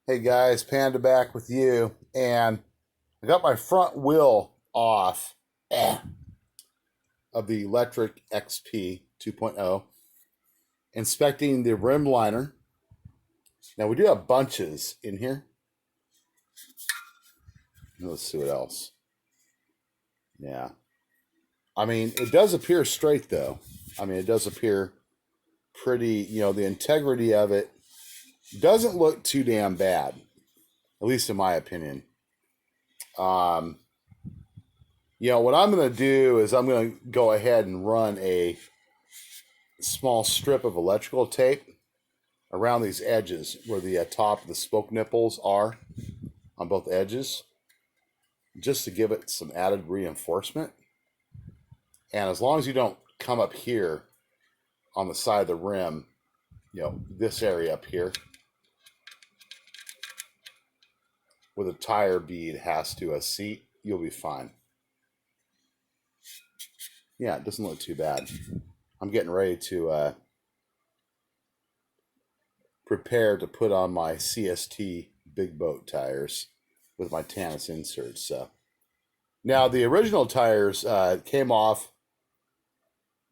Hey guys, Panda back with you, and I got my front wheel off of the Electric XP 2.0, inspecting the rim liner. Now we do have bunches in here. Let's see what else. Yeah, I mean it does appear straight though. I mean it does appear pretty. The integrity of it doesn't look too damn bad, at least in my opinion. Um, what I'm going to do is I'm going to go ahead and run a small strip of electrical tape around these edges where the top of the spoke nipples are on both edges, just to give it some added reinforcement. And as long as you don't come up here on the side of the rim, this area up here where the tire bead has to seat, you'll be fine. Yeah, it doesn't look too bad. I'm getting ready to prepare to put on my CST big boat tires with my Tannis inserts. So now the original tires came off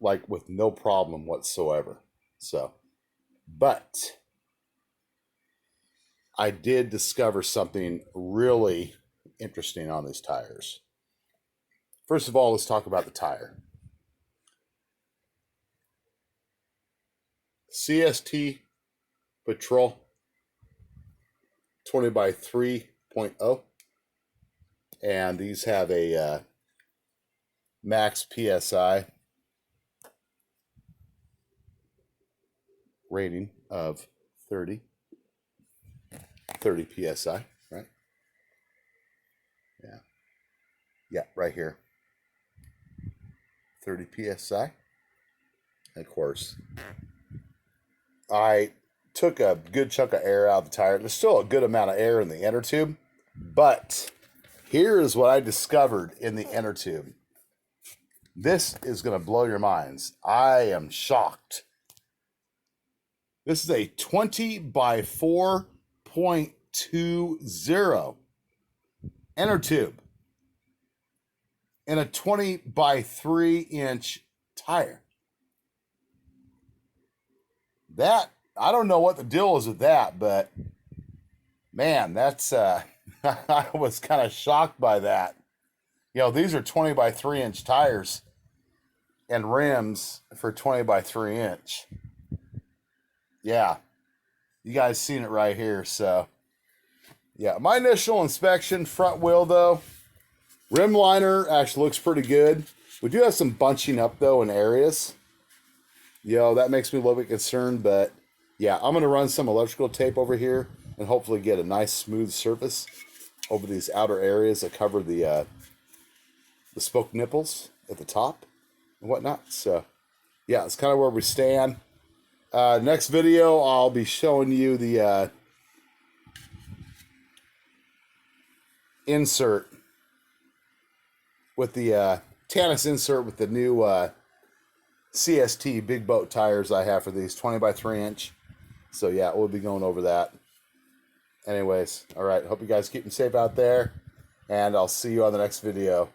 like with no problem whatsoever. But I did discover something really interesting on these tires. First of all, let's talk about the tire. CST Patrol 20 by 3.0, and these have a max PSI rating of 30 PSI, right? Yeah, right here. 30 PSI. And of course, I took a good chunk of air out of the tire. There's still a good amount of air in the inner tube, but here is what I discovered in the inner tube. This is going to blow your minds. I am shocked. This is a 20 by 4.20 inner tube in a 20 by 3-inch tire. That, I don't know what the deal is with that, but man, that's I was kind of shocked by that. These are 20 by 3-inch tires and rims for 20 by 3-inch. Yeah, you guys seen it right here. So yeah, my initial inspection, front wheel though, rim liner actually looks pretty good. We do have some bunching up though in areas. That makes me a little bit concerned, but yeah, I'm going to run some electrical tape over here and hopefully get a nice smooth surface over these outer areas that cover the spoke nipples at the top and whatnot. So yeah, that's kind of where we stand. Next video, I'll be showing you the insert with the Tannis insert with the new CST big boat tires I have for these 20 by 3-inch. So yeah, we'll be going over that. Anyways, all right. Hope you guys keep them safe out there, and I'll see you on the next video.